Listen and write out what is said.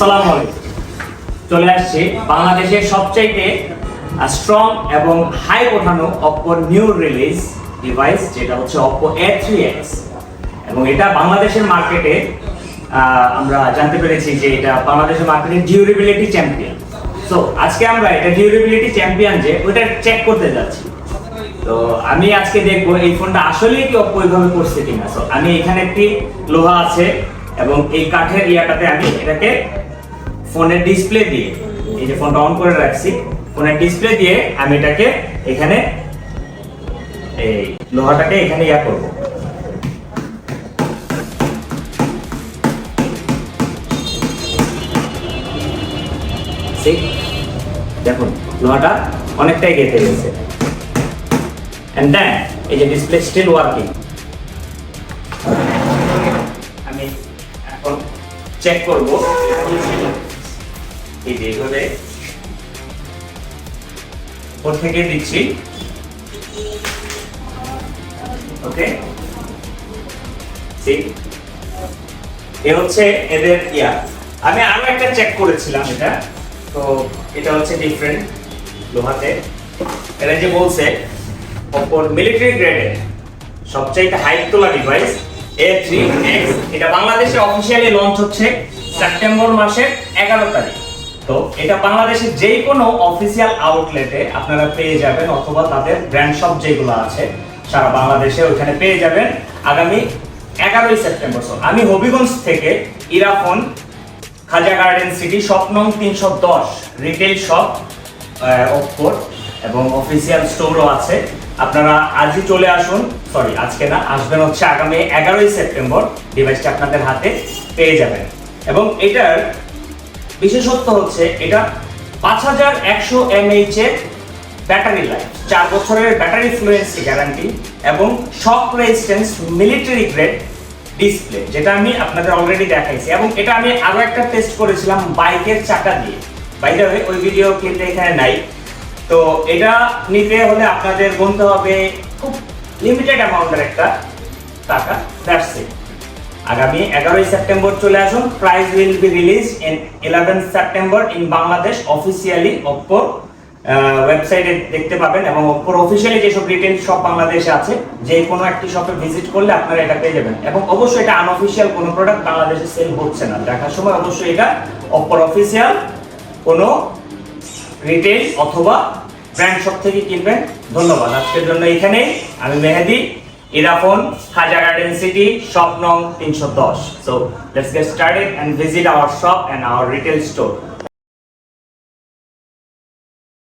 আসসালামু আলাইকুম। চলে আসছে বাংলাদেশের সবচাইতে স্ট্রং এবং হাই ওঠানো Oppo নিউ রিলিজ ডিভাইস, যেটা হচ্ছে Oppo A3X, এবং এটা বাংলাদেশের মার্কেটে আমরা জানতে পেরেছি যে এটা বাংলাদেশের মার্কেটে ডিউরেবিলিটি চ্যাম্পিয়ন। সো আজকে আমরা এটা ডিউরেবিলিটি চ্যাম্পিয়ন যে ওটা চেক করতে যাচ্ছি। তো আমি আজকে দেখবো এই ফোনটা আসলেই কি Oppo এইভাবে করছে কিনা। সো আমি এখানে একটি লোহা আছে এবং এই কাঠের ইয়াটাতে আমি এটাকে ফোনের ডিসপ্লে দিয়ে, এই যে ফোনটা অন করে রাখছি, ফোনের ডিসপ্লে দিয়ে আমি এটাকে এখানে এই লোহাটাকে এখানে ইয়া করব। দেখুন লোহাটা অনেকটাই গেঁথে গেছে। এন্ড দেন এই যে ডিসপ্লে স্টিল ওয়ার্কিং। আমি এখন চেক করব এই যে এইভাবে ওর থেকে দিচ্ছি। ওকে, এ হচ্ছে এদের ইয়া। আমি আরো একটা চেক করেছিলাম এটা, তো এটা হচ্ছে ডিফারেন্ট লোহাতে। এটা যে বলছে Oppo মিলিটারি গ্রেডের সবচেয়ে হাইট তোলা ডিভাইস A3X, এটা বাংলাদেশে অফিশিয়ালি লঞ্চ হচ্ছে সেপ্টেম্বর মাসের 11 তারিখ। তো এটা বাংলাদেশের যে কোনো অফিসিয়াল আউটলেটে আপনারা পেয়ে যাবেন, অথবা তাদের ব্র্যান্ড শপ যেগুলো আছে সারা বাংলাদেশে ওখানে পেয়ে যাবেন আগামী 11ই সেপ্টেম্বর। আমি হবিগঞ্জ থেকে ইরাফোন, খাজা গার্ডেন সিটি, শপ নং 310 রিটেল শপ Oppo, এবং অফিসিয়াল স্টোরও আছে। আপনারা আজই চলে আসুন, সরি আজকে না, আসবেন হচ্ছে আগামী 11ই সেপ্টেম্বর। ডিভাইসটা আপনাদের হাতে পেয়ে যাবেন। এবং এটার বিশেষত্ব হচ্ছে এটা 5100 mAh এর ব্যাটারি লাইফ, 4 বছরের ব্যাটারি ফ্লুয়েন্সি গ্যারান্টি, এবং শক রেজিস্ট্যান্স মিলিটারি গ্রেড ডিসপ্লে, যেটা আমি আপনাদের অলরেডি দেখাইছি। এবং এটা আমি আরো একটা টেস্ট করেছিলাম বাইকের চাকা দিয়ে। বাই দ্য ওয়ে ওই ভিডিও ক্লিপটা এখানে নাই। তো এটা নিতে হলে আপনাদের গুনতে হবে খুব লিমিটেড অ্যামাউন্টের একটা টাকা। That's it. আগামী 11ই সেপ্টেম্বর চলে আসুন। Price will be release in 11 September in Bangladesh officially. Oppo ওয়েবসাইটে দেখতে পাবেন, এবং Oppo অফিসিয়ালি যেসব রিটেল শপ বাংলাদেশে আছে যে কোনো একটি শপে ভিজিট করলে আপনারা এটা পেয়ে যাবেন। এবং অবশ্যই এটা আনঅফিসিয়াল কোনো প্রোডাক্ট বাংলাদেশে সেল হচ্ছে না। দেখার সময় অবশ্যই এটা Oppo অফিসিয়াল কোনো রিটেল অথবা ব্র্যান্ড শপ থেকে কিনবেন। ধন্যবাদ। আজকের জন্য এখানেই। আমি মেহেদি, ইরাফোন, খাজা গার্ডেন সিটি, শপ নং 310. So let's get started and visit our shop and our retail store.